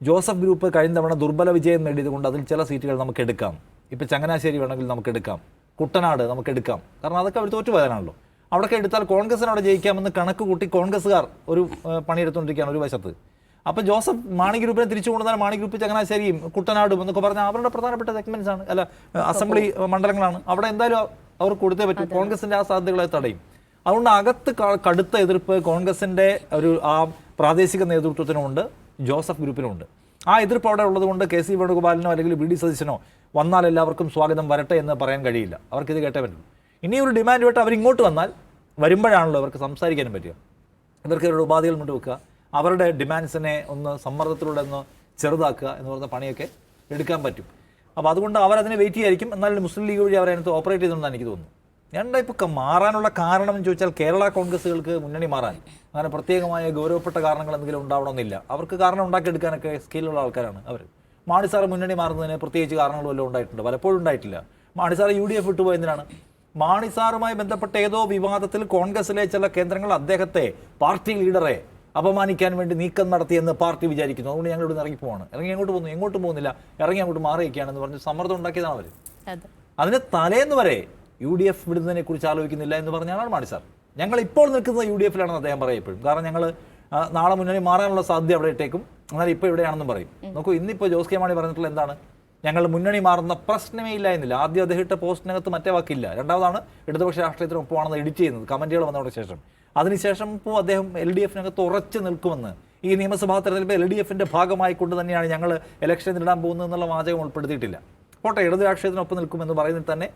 ജോസഫ് ഗ്രൂപ്പ് കഴിഞ്ഞ തവണ ദുർബല വിജയം നേടിയത് കൊണ്ട് അതിൽ ചില സീറ്റുകൾ നമുക്ക് എടുക്കാം. ഇപ്പോൾ ചങ്ങനാശ്ശേരി വേണമെങ്കിൽ നമുക്ക് എടുക്കാം, കുട്ടനാട് നമുക്ക് എടുക്കാം. കാരണം അതൊക്കെ അവർ തോറ്റുപോയതാണല്ലോ. അവിടെയൊക്കെ എടുത്താൽ കോൺഗ്രസിന് അവിടെ ജയിക്കാമെന്ന് കണക്ക് കൂട്ടി കോൺഗ്രസ്സുകാർ ഒരു പണിയെടുത്തുകൊണ്ടിരിക്കുകയാണ് ഒരു വശത്ത്. അപ്പോൾ ജോസഫ് മാണി ഗ്രൂപ്പിനെ തിരിച്ചു കൊണ്ടുവന്നാൽ മാണി ഗ്രൂപ്പ് ചങ്ങനാശ്ശേരിയും കുട്ടനാടും എന്നൊക്കെ പറഞ്ഞാൽ അവരുടെ പ്രധാനപ്പെട്ട സെഗ്മെൻറ്റ്സ് ആണ്, അല്ല അസംബ്ലി മണ്ഡലങ്ങളാണ്. അവിടെ എന്തായാലും അവർ കൊടുത്തേ പറ്റും. കോൺഗ്രസിൻ്റെ ആ സാധ്യതകളെ തടയും. അതുകൊണ്ട് അകത്ത് കടുത്ത എതിർപ്പ് കോൺഗ്രസിൻ്റെ ആ പ്രാദേശിക നേതൃത്വത്തിനുമുണ്ട്, ജോസഫ് ഗ്രൂപ്പിനുമുണ്ട്. ആ എതിർപ്പ് അവിടെ ഉള്ളതുകൊണ്ട് KC വേണുഗോപാലിനോ അല്ലെങ്കിൽ VD സതീശനോ വന്നാൽ എല്ലാവർക്കും സ്വാഗതം വരട്ടെ എന്ന് പറയാൻ കഴിയില്ല. അവർക്കിത് കേട്ടേ പറ്റുള്ളൂ. ഇനി ഒരു ഡിമാൻഡ് ആയിട്ട് അവരിങ്ങോട്ട് വന്നാൽ വരുമ്പോഴാണല്ലോ അവർക്ക് സംസാരിക്കാനും പറ്റുക. ഇവർക്ക് ഇവരുടെ ഉപാധികൾ മുന്നോട്ട് വെക്കുക. അവരുടെ ഡിമാൻഡ്സിനെ ഒന്ന് സമ്മർദ്ദത്തിലൂടെ ഒന്ന് ചെറുതാക്കുക എന്ന് പറയുന്ന പണിയൊക്കെ എടുക്കാൻ പറ്റും. അപ്പോൾ അതുകൊണ്ട് അവരതിനെ വെയിറ്റ് ചെയ്യായിരിക്കും. എന്നാലും മുസ്ലിം ലീഗ് വഴി അവരതിനകത്ത് ഓപ്പറേറ്റ് ചെയ്തിട്ടുണ്ടെന്ന് എനിക്ക് തോന്നുന്നു. ഞങ്ങളുടെ ഇപ്പോൾ മാറാനുള്ള കാരണം എന്ന് ചോദിച്ചാൽ കേരള കോൺഗ്രസ്സുകൾക്ക് മുന്നണി മാറാൻ അങ്ങനെ പ്രത്യേകമായ ഗൗരവപ്പെട്ട കാരണങ്ങൾ എന്തെങ്കിലും ഉണ്ടാവണമെന്നില്ല. അവർക്ക് കാരണം ഉണ്ടാക്കിയെടുക്കാനൊക്കെ സ്കില്ലുള്ള ആൾക്കാരാണ് അവർ. മാണി സാർ മുന്നണി മാറുന്നതിന് പ്രത്യേകിച്ച് കാരണങ്ങൾ വല്ലതും ഉണ്ടായിട്ടുണ്ട്? പലപ്പോഴും ഉണ്ടായിട്ടില്ല. Mani sir UDF വിട്ടുപോയതിനാണ്. മാണി സാറുമായി ബന്ധപ്പെട്ട ഏതോ വിവാദത്തിൽ കോൺഗ്രസിലെ ചില കേന്ദ്രങ്ങൾ അദ്ദേഹത്തെ, പാർട്ടി ലീഡറെ അപമാനിക്കാൻ വേണ്ടി നീക്കം നടത്തിയെന്ന് പാർട്ടി വിചാരിക്കുന്നു. അതുകൊണ്ട് ഞങ്ങൾ ഇവിടെ ഇറങ്ങി പോവാണ്. ഇറങ്ങി അങ്ങോട്ട് പോകുന്നു, എങ്ങോട്ടും പോകുന്നില്ല, ഇറങ്ങി അങ്ങോട്ട് മാറിയൊക്കെയാണെന്ന് പറഞ്ഞ് സമ്മർദ്ദം ഉണ്ടാക്കിയതാണ് അവർ. അതിന് തലേന്ന് വരെ UDF വിടുന്നതിനെ കുറിച്ച് ആലോചിക്കുന്നില്ല എന്ന് പറഞ്ഞാണ് മാണി സാർ. ഞങ്ങൾ ഇപ്പോൾ നിൽക്കുന്നത് UDF ലാണെന്ന് അദ്ദേഹം പറയപ്പോഴും. കാരണം ഞങ്ങൾ നാളെ മുന്നണി മാറാനുള്ള സാധ്യത അവിടെ ഇട്ടേക്കും, എന്നാൽ ഇപ്പോൾ ഇവിടെയാണെന്നും പറയും. നോക്കൂ, ഇന്നിപ്പോൾ ജോസ് കെ മാണി പറഞ്ഞിട്ടുള്ള എന്താണ്? ഞങ്ങൾ മുന്നണി മാറുന്ന പ്രശ്നമേ ഇല്ല എന്നില്ല. ആദ്യം അദ്ദേഹം ഇട്ട പോസ്റ്റിനകത്ത് മറ്റേ വാക്കില്ല. രണ്ടാമതാണ് ഇടതുപക്ഷ രാഷ്ട്രീയത്തിന് ഒപ്പമാണെന്ന് എഡിറ്റ് ചെയ്യുന്നത് കമന്റുകൾ വന്നതിന് ശേഷം. അതിനുശേഷം ഇപ്പോൾ അദ്ദേഹം LDF-നകത്ത് ഉറച്ചു നിൽക്കുമെന്ന്, ഈ നിയമസഭാ തെരഞ്ഞെടുപ്പ് LDF-ന്റെ ഭാഗമായിക്കൊണ്ട് തന്നെയാണ് ഞങ്ങൾ ഇലക്ഷൻ നേരിടാൻ പോകുന്നത് എന്നുള്ള വാചകം ഉൾപ്പെടുത്തിയിട്ടില്ല. പോട്ടെ, ഇടതു രാഷ്ട്രീയത്തിനൊപ്പം നിൽക്കുമെന്ന് പറയുന്നത് തന്നെ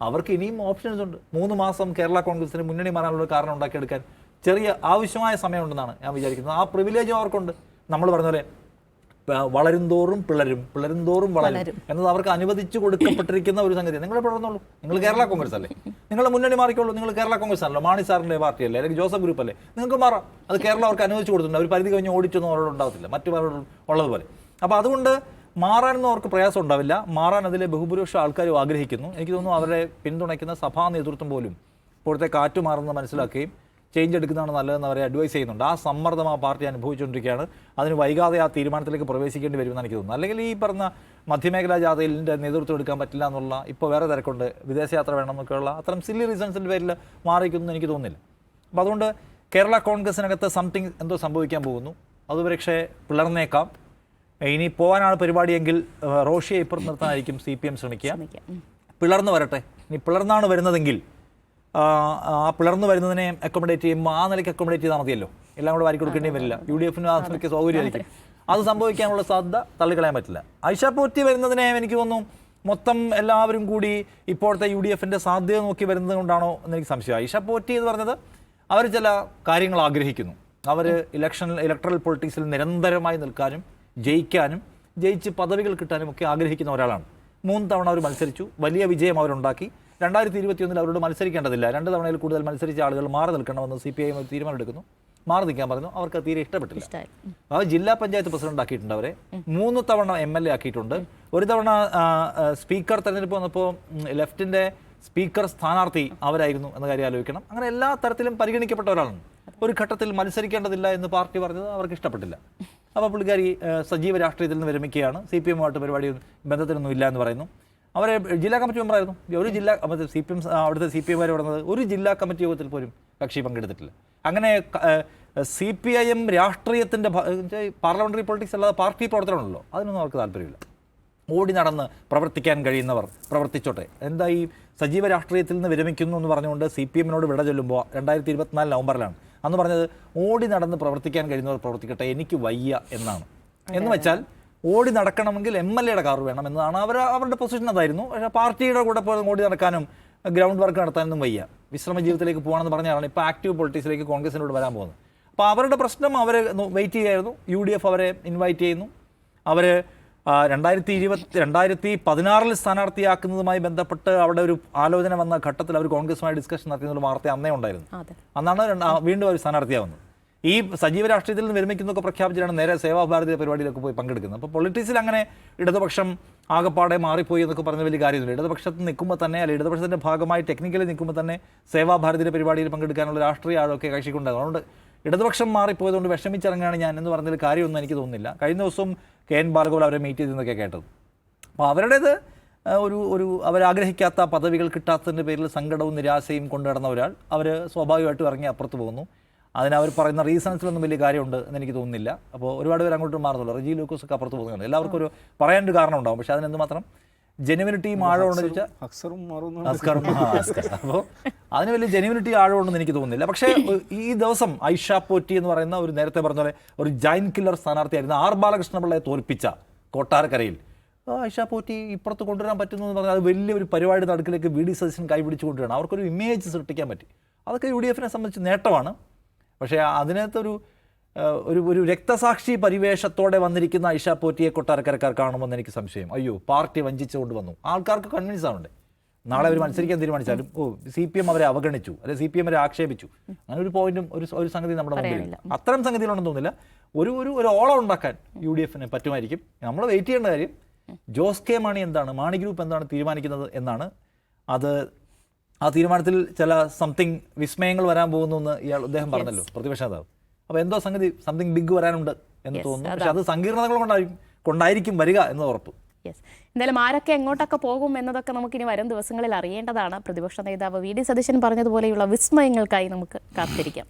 അവർക്ക് ഇനിയും ഓപ്ഷൻസ് ഉണ്ട്. 3 മാസം കേരള കോൺഗ്രസിന് മുന്നണി മാറാനുള്ള കാരണം ഉണ്ടാക്കിയെടുക്കാൻ ചെറിയ ആവശ്യമായ സമയമുണ്ടെന്നാണ് ഞാൻ വിചാരിക്കുന്നത്. ആ പ്രിവിലേജും അവർക്കുണ്ട്. നമ്മൾ പറഞ്ഞ പോലെ വളരും തോറും പിളരും, പിളരും തോറും വളരും എന്നത് അവർക്ക് അനുവദിച്ചു കൊടുക്കപ്പെട്ടിരിക്കുന്ന ഒരു സംഗതി. നിങ്ങൾ പിളർന്നോളൂ, നിങ്ങൾ കേരള കോൺഗ്രസ് അല്ലേ, നിങ്ങൾ മുന്നണി മാറിക്കോളൂ, നിങ്ങൾ കേരള കോൺഗ്രസ് ആണല്ലോ, മാണി സാറിന്റെ പാർട്ടി അല്ലേ, അല്ലെങ്കിൽ ജോസഫ് ഗ്രൂപ്പ് അല്ലേ, നിങ്ങൾക്ക് മാറാം. അത് കേരളം അവർക്ക് അനുവദിച്ചു കൊടുത്തിട്ടുണ്ട്. അവർ പരിധി കഴിഞ്ഞ് ഓടിച്ചൊന്നും അവരോട് ഉണ്ടാവത്തില്ല, മറ്റു പലരോടും ഉള്ളതുപോലെ. അപ്പോൾ അതുകൊണ്ട് മാറാനൊന്നും അവർക്ക് പ്രയാസം ഉണ്ടാവില്ല. മാറാൻ അതിലെ ബഹുഭൂരിപക്ഷം ആൾക്കാരും ആഗ്രഹിക്കുന്നു. എനിക്ക് തോന്നുന്നു അവരെ പിന്തുണയ്ക്കുന്ന സഭാ നേതൃത്വം പോലും ഇപ്പോഴത്തെ കാറ്റ് മാറുന്നത് മനസ്സിലാക്കുകയും ചേഞ്ച് എടുക്കുന്നതാണ് നല്ലതെന്ന് അവരെ അഡ്വൈസ് ചെയ്യുന്നുണ്ട്. ആ സമ്മർദ്ദം ആ പാർട്ടി അനുഭവിച്ചുകൊണ്ടിരിക്കുകയാണ്. അതിന് വൈകാതെ ആ തീരുമാനത്തിലേക്ക് പ്രവേശിക്കേണ്ടി വരുമെന്ന് എനിക്ക് തോന്നുന്നു. അല്ലെങ്കിൽ ഈ പറഞ്ഞ മധ്യമേഖലാ ജാഥയിൻ്റെ നേതൃത്വം എടുക്കാൻ പറ്റില്ല എന്നുള്ള, ഇപ്പോൾ വേറെ തിരക്കുണ്ട്, വിദേശയാത്ര വേണമെന്നൊക്കെയുള്ള അത്തരം സില്ലി റീസൺസിൻ്റെ പേരിൽ മാറിയിരിക്കുന്നു എനിക്ക് തോന്നുന്നില്ല. അപ്പോൾ അതുകൊണ്ട് കേരള കോൺഗ്രസിനകത്ത് സംതിങ് എന്തോ സംഭവിക്കാൻ പോകുന്നു. അത് പക്ഷേ പിളർന്നേക്കാം. ഇനി പോകാനാണ് പരിപാടിയെങ്കിൽ റോഷിയെ ഇപ്പുറത്ത് നിർത്താനായിരിക്കും CPM ശ്രമിക്കുക. പിളർന്ന് വരട്ടെ. ഇനി പിളർന്നാണ് വരുന്നതെങ്കിൽ ആ പിളർന്നു വരുന്നതിനെ അക്കോമഡേറ്റ് ചെയ്യുമ്പോൾ ആ നിലയ്ക്ക് അക്കോമഡേറ്റ് ചെയ്താൽ മതിയല്ലോ. എല്ലാം കൂടെ വാരി കൊടുക്കേണ്ടിയും വരില്ല. UDF-ന് ആ നിലയ്ക്ക് സൗകര്യമായിരിക്കും. അത് സംഭവിക്കാനുള്ള സാധ്യത തള്ളിക്കളയാൻ പറ്റില്ല. ഐഷ പോറ്റി വരുന്നതിനെ എനിക്ക് തോന്നുന്നു മൊത്തം എല്ലാവരും കൂടി ഇപ്പോഴത്തെ UDF-ന്റെ സാധ്യത നോക്കി വരുന്നത് കൊണ്ടാണോ എന്നെനിക്ക് സംശയം. ഐഷ പോറ്റി എന്ന് പറഞ്ഞത് അവർ ചില കാര്യങ്ങൾ ആഗ്രഹിക്കുന്നു. അവർ ഇലക്ട്രൽ പൊളിറ്റിക്സിൽ നിരന്തരമായി നിൽക്കാനും ജയിക്കാനും ജയിച്ച് പദവികൾ കിട്ടാനും ഒക്കെ ആഗ്രഹിക്കുന്ന ഒരാളാണ്. 3 തവണ അവർ മത്സരിച്ചു, വലിയ വിജയം അവരുണ്ടാക്കി. 2021 അവരോട് മത്സരിക്കേണ്ടതില്ല, 2 തവണയിൽ കൂടുതൽ മത്സരിച്ച ആളുകൾ മാറി നിൽക്കണമെന്ന് CPIM തീരുമാനമെടുക്കുന്നു. മാറി നിൽക്കാൻ പറഞ്ഞു. അവർക്ക് തീരെ ഇഷ്ടപ്പെട്ടില്ല. അവർ ജില്ലാ പഞ്ചായത്ത് പ്രസിഡന്റ് ആക്കിയിട്ടുണ്ട്. അവരെ 3 തവണ MLA ആക്കിയിട്ടുണ്ട്. ഒരു തവണ സ്പീക്കർ തെരഞ്ഞെടുപ്പ് വന്നപ്പോൾ ലെഫ്റ്റിന്റെ സ്പീക്കർ സ്ഥാനാർത്ഥി അവരായിരുന്നു എന്ന കാര്യം ആലോചിക്കണം. അങ്ങനെ എല്ലാ തരത്തിലും പരിഗണിക്കപ്പെട്ട ഒരാളാണ്. ഒരു ഘട്ടത്തിൽ മത്സരിക്കേണ്ടതില്ല എന്ന് പാർട്ടി പറഞ്ഞത് അവർക്ക് ഇഷ്ടപ്പെട്ടില്ല. അപ്പോൾ പുള്ളിക്കാരി സജീവ രാഷ്ട്രീയത്തിൽ നിന്ന് വിരമിക്കുകയാണ്. CPM-ആയിട്ട് പരിപാടി ബന്ധത്തിനൊന്നും ഇല്ല എന്ന് പറയുന്നു. അവർ ജില്ലാ കമ്മിറ്റി മെമ്പറായിരുന്നു. ഒരു ജില്ലാ CPM അവിടുത്തെ CPM-കാർ പറയുന്നത് ഒരു ജില്ലാ കമ്മിറ്റി യോഗത്തിൽ പോലും കക്ഷി പങ്കെടുത്തിട്ടില്ല. അങ്ങനെ CPIM രാഷ്ട്രീയത്തിൻ്റെ പാർലമെൻ്ററി പൊളിറ്റിക്സ് അല്ലാതെ പാർട്ടി പ്രവർത്തനമാണല്ലോ, അതിനൊന്നും അവർക്ക് താല്പര്യമില്ല. ഓടി നടന്ന് പ്രവർത്തിക്കാൻ കഴിയുന്നവർ പ്രവർത്തിച്ചോട്ടെ. എന്താ ഈ സജീവ രാഷ്ട്രീയത്തിൽ നിന്ന് വിരമിക്കുന്നു എന്ന് പറഞ്ഞുകൊണ്ട് CPM-നോട് വിട ചൊല്ലുമ്പോൾ 2024 നവംബറിലാണ് അന്ന് പറഞ്ഞത് ഓടി നടന്ന് പ്രവർത്തിക്കാൻ കഴിയുന്നവർ പ്രവർത്തിക്കട്ടെ, എനിക്ക് വയ്യ എന്നാണ്. എന്ന് വെച്ചാൽ ഓടി നടക്കണമെങ്കിൽ MLA-യുടെ കാർ വേണം എന്നതാണ് അവരുടെ പൊസിഷൻ. അതായിരുന്നു. പക്ഷേ പാർട്ടിയുടെ കൂടെ ഓടി നടക്കാനും ഗ്രൗണ്ട് വർക്ക് നടത്താനൊന്നും വയ്യ. വിശ്രമ ജീവിതത്തിലേക്ക് പോകണമെന്ന് പറഞ്ഞാലാണ് ഇപ്പോൾ ആക്റ്റീവ് പൊളിറ്റിക്സിലേക്ക് കോൺഗ്രസിനോട് വരാൻ പോകുന്നത്. അപ്പോൾ അവരുടെ പ്രശ്നം അവർ വെയിറ്റ് ചെയ്യായിരുന്നു. UDF അവരെ ഇൻവൈറ്റ് ചെയ്യുന്നു. അവർ 2016 സ്ഥാനാർത്ഥിയാക്കുന്നതുമായി ബന്ധപ്പെട്ട് അവിടെ ഒരു ആലോചന വന്ന ഘട്ടത്തിൽ അവർ കോൺഗ്രസുമായി ഡിസ്കഷൻ നടത്തിയെന്നുള്ള വാർത്ത അന്നേ ഉണ്ടായിരുന്നു. അന്നാണ് വീണ്ടും അവർ സ്ഥാനാർത്ഥിയാവുന്നത്. ഈ സജീവ രാഷ്ട്രീയത്തിൽ നിന്ന് വിരമിക്കുന്നൊക്കെ പ്രഖ്യാപിച്ചിട്ടാണ് നേരെ സേവാഭാരതി പരിപാടിയിലൊക്കെ പോയി പങ്കെടുക്കുന്നത്. അപ്പോൾ പൊളിറ്റിക്സിൽ അങ്ങനെ ഇടതുപക്ഷം ആകപ്പാടെ മാറിപ്പോയി എന്നൊക്കെ പറഞ്ഞ വലിയ കാര്യമൊന്നുമില്ല. ഇടതുപക്ഷത്ത് നിൽക്കുമ്പോൾ തന്നെ, അല്ലെങ്കിൽ ഇടതുപക്ഷത്തിൻ്റെ ഭാഗമായി ടെക്നിക്കലി നിൽക്കുമ്പോൾ തന്നെ സേവാഭാരതിയുടെ പരിപാടിയിൽ പങ്കെടുക്കാനുള്ള രാഷ്ട്രീയ ആഴമൊക്കെ കക്ഷിക്കുണ്ടാകും. അതുകൊണ്ട് ഇടതുപക്ഷം മാറിപ്പോയതുകൊണ്ട് വിഷമിച്ചിറങ്ങുകയാണ് ഞാൻ എന്ന് പറഞ്ഞതിൽ കാര്യമൊന്നും എനിക്ക് തോന്നുന്നില്ല. കഴിഞ്ഞ ദിവസം KN ഭാർഗവൽ അവരെ മീറ്റ് ചെയ്തെന്നൊക്കെ കേട്ടത്. അപ്പോൾ അവരുടേത് ഒരു അവരാഗ്രഹിക്കാത്ത പദവികൾ കിട്ടാത്തതിൻ്റെ പേരിൽ സങ്കടവും നിരാശയും കൊണ്ടുനടന്ന ഒരാൾ അവർ സ്വാഭാവികമായിട്ടും ഇറങ്ങി അപ്പുറത്ത് പോകുന്നു. അതിനവർ പറയുന്ന റീസൺസിലൊന്നും വലിയ കാര്യമുണ്ട് എന്ന് എനിക്ക് തോന്നുന്നില്ല. അപ്പോൾ ഒരുപാട് പേര് അങ്ങോട്ട് മാറുന്നുള്ളൂ. റജി ലൂക്കോസ് ഒക്കെ അപ്പുറത്ത് പോകുന്നുണ്ട്. എല്ലാവർക്കും ഒരു പറയാനൊരു കാരണം ഉണ്ടാവും. പക്ഷേ അതിനെന്തുമാത്രം ജെനുവിനിറ്റിയും ആഴമുണ്ടെന്ന് ചോദിച്ചാൽ അപ്പോൾ അതിന് വലിയ ജെനുവിനിറ്റി ആഴമുണ്ടെന്ന് എനിക്ക് തോന്നുന്നില്ല. പക്ഷേ ഈ ദിവസം ഐഷ പോറ്റി എന്ന് പറയുന്ന ഒരു നേരത്തെ പറഞ്ഞ പോലെ ഒരു ജൈൻ കില്ലർ സ്ഥാനാർത്ഥിയായിരുന്ന R ബാലകൃഷ്ണപിള്ളയെ തോൽപ്പിച്ച കൊട്ടാരക്കരയിൽ ഐഷ പോറ്റി ഇപ്പുറത്ത് കൊണ്ടുവരാൻ പറ്റുന്നു എന്ന് പറഞ്ഞാൽ അത് വലിയൊരു പരിപാടി നടുക്കിലേക്ക് VD സതീശൻ കൈപിടിച്ചു കൊണ്ടുവരണം. അവർക്കൊരു ഇമേജ് സൃഷ്ടിക്കാൻ പറ്റി. അതൊക്കെ UDF-നെ സംബന്ധിച്ച് നേട്ടമാണ്. പക്ഷേ അതിനകത്തൊരു ഒരു രക്തസാക്ഷി പരിവേഷത്തോടെ വന്നിരിക്കുന്ന ഐഷ പോറ്റിയെ കൊട്ടാരക്കരക്കാർ കാണുമെന്ന് എനിക്ക് സംശയം. അയ്യോ, പാർട്ടി വഞ്ചിച്ചുകൊണ്ട് വന്നു. ആൾക്കാർക്ക് കൺവിൻസ് ആവണ്ടേ? നാളെ അവർ മത്സരിക്കാൻ തീരുമാനിച്ചാലും CPM അവരെ അവഗണിച്ചു, അല്ലെങ്കിൽ CPM അവരെ ആക്ഷേപിച്ചു, അങ്ങനെ ഒരു പോയിന്റും ഒരു സംഗതി നമ്മുടെ മുമ്പിൽ അത്തരം സംഗതികളൊന്നും തോന്നില്ല. ഒരു ഓളം ഉണ്ടാക്കാൻ UDF പറ്റുമായിരിക്കും. നമ്മൾ വെയിറ്റ് ചെയ്യേണ്ട കാര്യം ജോസ് കെ മാണി എന്താണ്, മാണി ഗ്രൂപ്പ് എന്താണ് തീരുമാനിക്കുന്നത് എന്നാണ്. ആ തീരുമാനത്തിൽ ചില സംതിങ് വിസ്മയങ്ങൾ വരാൻ പോകുന്നു എന്ന് അദ്ദേഹം പറഞ്ഞല്ലോ, പ്രതിപക്ഷ നേതാവ്. അപ്പോൾ എന്തോ സംതിങ് ബിഗ് വരാനുണ്ട് എന്ന് തോന്നുന്നു. പക്ഷെ അത് സങ്കീർണതകൾ കൊണ്ടായിരിക്കും വരിക എന്ന് ഉറപ്പ്. യെസ്, എന്തായാലും ആരൊക്കെ എങ്ങോട്ടൊക്കെ പോകും എന്നതൊക്കെ നമുക്കിനി വരും ദിവസങ്ങളിൽ അറിയേണ്ടതാണ്. പ്രതിപക്ഷ നേതാവ് VD സതീശൻ പറഞ്ഞതുപോലെയുള്ള വിസ്മയങ്ങൾക്കായി നമുക്ക് കാത്തിരിക്കാം.